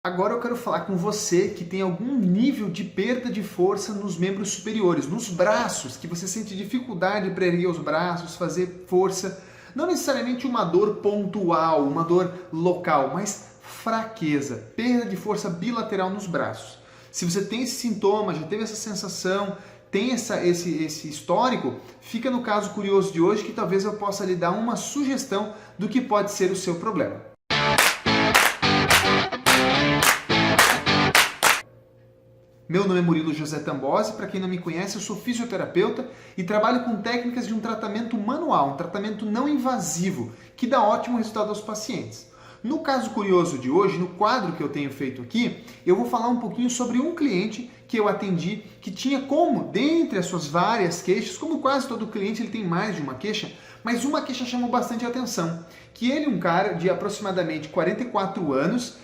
Agora eu quero falar com você que tem algum nível de perda de força nos membros superiores, nos braços, que você sente dificuldade para erguer os braços, fazer força. Não necessariamente uma dor pontual, uma dor local, mas fraqueza, perda de força bilateral nos braços. Se você tem esse sintoma, já teve essa sensação, tem esse histórico, fica no caso curioso de hoje que talvez eu possa lhe dar uma sugestão do que pode ser o seu problema. Meu nome é Murilo José Tambosi, para quem não me conhece, eu sou fisioterapeuta e trabalho com técnicas de um tratamento manual, um tratamento não invasivo, que dá ótimo resultado aos pacientes. No caso curioso de hoje, no quadro que eu tenho feito aqui, eu vou falar um pouquinho sobre um cliente que eu atendi, que tinha como, dentre as suas várias queixas, como quase todo cliente ele tem mais de uma queixa, mas uma queixa chamou bastante atenção, que ele, um cara de aproximadamente 44 anos,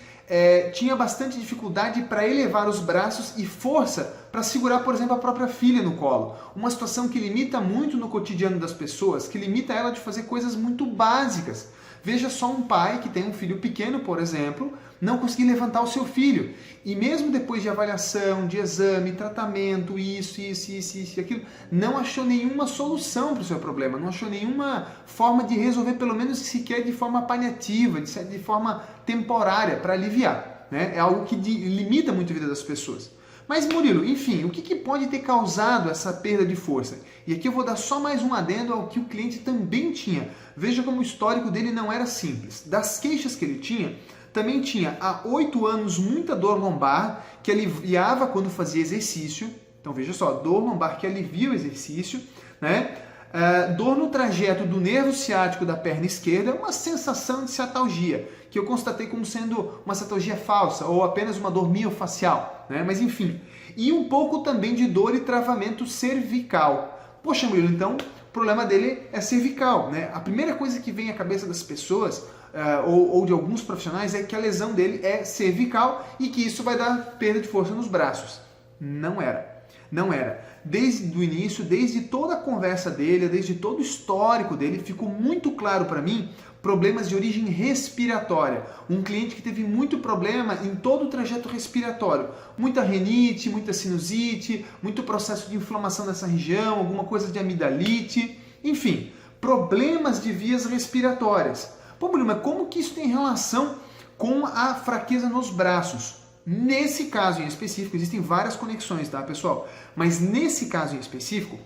tinha bastante dificuldade para elevar os braços e força para segurar, por exemplo, a própria filha no colo. Uma situação que limita muito no cotidiano das pessoas, que limita ela de fazer coisas muito básicas. Veja só um pai que tem um filho pequeno, por exemplo, não conseguir levantar o seu filho. E mesmo depois de avaliação, de exame, tratamento, isso e aquilo, não achou nenhuma solução para o seu problema, não achou nenhuma forma de resolver, pelo menos sequer de forma paliativa, de forma temporária, para aliviar. Né? É algo que limita muito a vida das pessoas. Mas Murilo, enfim, o que pode ter causado essa perda de força? E aqui eu vou dar só mais um adendo ao que o cliente também tinha. Veja como o histórico dele não era simples. Das queixas que ele tinha, também tinha há 8 anos muita dor lombar, que aliviava quando fazia exercício. Então veja só, dor lombar que alivia o exercício, né? Dor no trajeto do nervo ciático da perna esquerda, uma sensação de ciatalgia, que eu constatei como sendo uma ciatalgia falsa ou apenas uma dor miofacial, né? Mas enfim. E um pouco também de dor e travamento cervical. Poxa, Murilo, então o problema dele é cervical, né? A primeira coisa que vem à cabeça das pessoas ou de alguns profissionais é que a lesão dele é cervical e que isso vai dar perda de força nos braços. Não era. Não era. Desde o início, desde toda a conversa dele, desde todo o histórico dele, ficou muito claro para mim problemas de origem respiratória. Um cliente que teve muito problema em todo o trajeto respiratório. Muita rinite, muita sinusite, muito processo de inflamação nessa região, alguma coisa de amidalite, enfim, problemas de vias respiratórias. Pô, Bruno, mas como que isso tem relação com a fraqueza nos braços? Nesse caso em específico, existem várias conexões, tá, pessoal? Mas nesse caso em específico,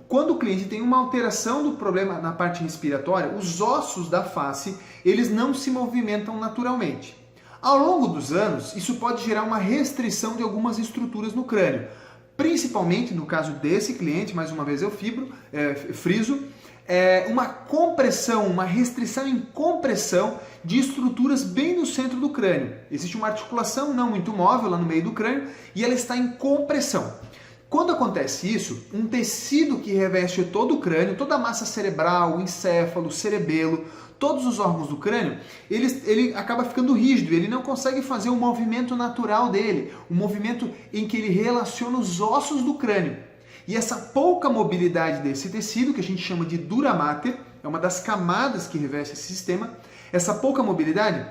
quando o cliente tem uma alteração do problema na parte respiratória, os ossos da face, eles não se movimentam naturalmente. Ao longo dos anos, isso pode gerar uma restrição de algumas estruturas no crânio. Principalmente no caso desse cliente, mais uma vez eu friso, uma compressão, uma restrição em compressão de estruturas bem no centro do crânio. Existe uma articulação não muito móvel lá no meio do crânio e ela está em compressão. Quando acontece isso, um tecido que reveste todo o crânio, toda a massa cerebral, o encéfalo, o cerebelo, todos os órgãos do crânio, ele acaba ficando rígido, ele não consegue fazer o movimento natural dele, o movimento em que ele relaciona os ossos do crânio. E essa pouca mobilidade desse tecido, que a gente chama de dura mater, é uma das camadas que reveste esse sistema, essa pouca mobilidade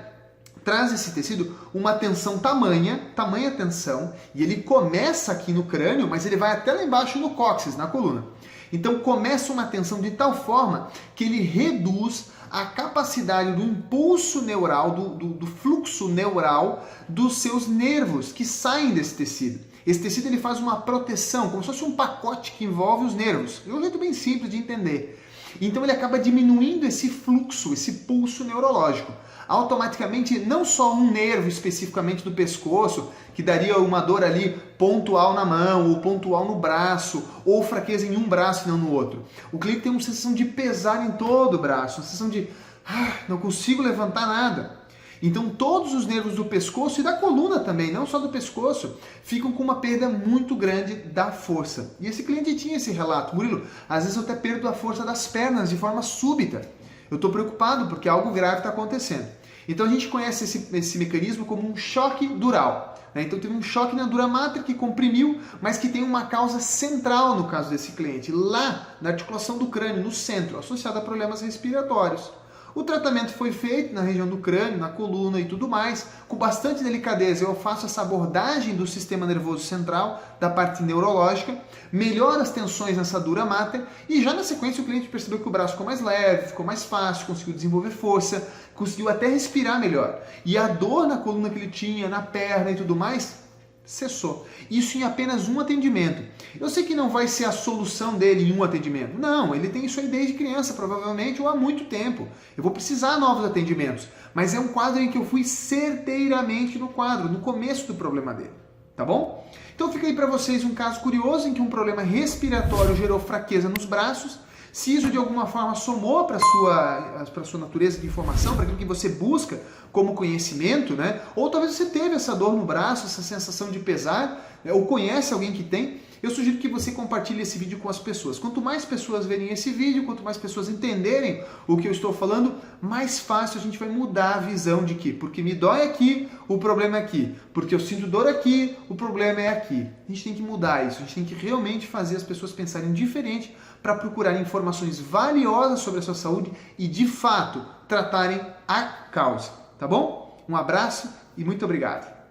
traz esse tecido uma tensão tamanha tensão, e ele começa aqui no crânio, mas ele vai até lá embaixo no cóccix, na coluna. Então começa uma tensão de tal forma que ele reduz a capacidade do impulso neural, do fluxo neural dos seus nervos que saem desse tecido. Esse tecido ele faz uma proteção, como se fosse um pacote que envolve os nervos. É um jeito bem simples de entender. Então ele acaba diminuindo esse fluxo, esse pulso neurológico. Automaticamente, não só um nervo especificamente do pescoço, que daria uma dor ali pontual na mão, ou pontual no braço, ou fraqueza em um braço e não no outro. O cliente tem uma sensação de pesar em todo o braço, uma sensação de não consigo levantar nada. Então todos os nervos do pescoço e da coluna também, não só do pescoço, ficam com uma perda muito grande da força. E esse cliente tinha esse relato: Murilo, às vezes eu até perdo a força das pernas de forma súbita. Eu estou preocupado porque algo grave está acontecendo. Então a gente conhece esse mecanismo como um choque dural. Né? Então teve um choque na dura mater que comprimiu, mas que tem uma causa central no caso desse cliente, lá na articulação do crânio, no centro, associada a problemas respiratórios. O tratamento foi feito na região do crânio, na coluna e tudo mais. Com bastante delicadeza eu faço essa abordagem do sistema nervoso central, da parte neurológica, melhoro as tensões nessa dura mater e já na sequência o cliente percebeu que o braço ficou mais leve, ficou mais fácil, conseguiu desenvolver força, conseguiu até respirar melhor. E a dor na coluna que ele tinha, na perna e tudo mais, cessou. Isso em apenas um atendimento. Eu sei que não vai ser a solução dele em um atendimento. Não, ele tem isso aí desde criança, provavelmente, ou há muito tempo. Eu vou precisar de novos atendimentos. Mas é um quadro em que eu fui certeiramente no quadro, no começo do problema dele. Tá bom? Então fica aí para vocês um caso curioso em que um problema respiratório gerou fraqueza nos braços. Se isso de alguma forma somou para a sua natureza de informação, para aquilo que você busca como conhecimento, né? Ou talvez você teve essa dor no braço, essa sensação de pesar, né? Ou conhece alguém que tem, eu sugiro que você compartilhe esse vídeo com as pessoas. Quanto mais pessoas verem esse vídeo, quanto mais pessoas entenderem o que eu estou falando, mais fácil a gente vai mudar a visão de que, porque me dói aqui, o problema é aqui. Porque eu sinto dor aqui, o problema é aqui. A gente tem que mudar isso, a gente tem que realmente fazer as pessoas pensarem diferente para procurar informações valiosas sobre a sua saúde e, de fato, tratarem a causa. Tá bom? Um abraço e muito obrigado.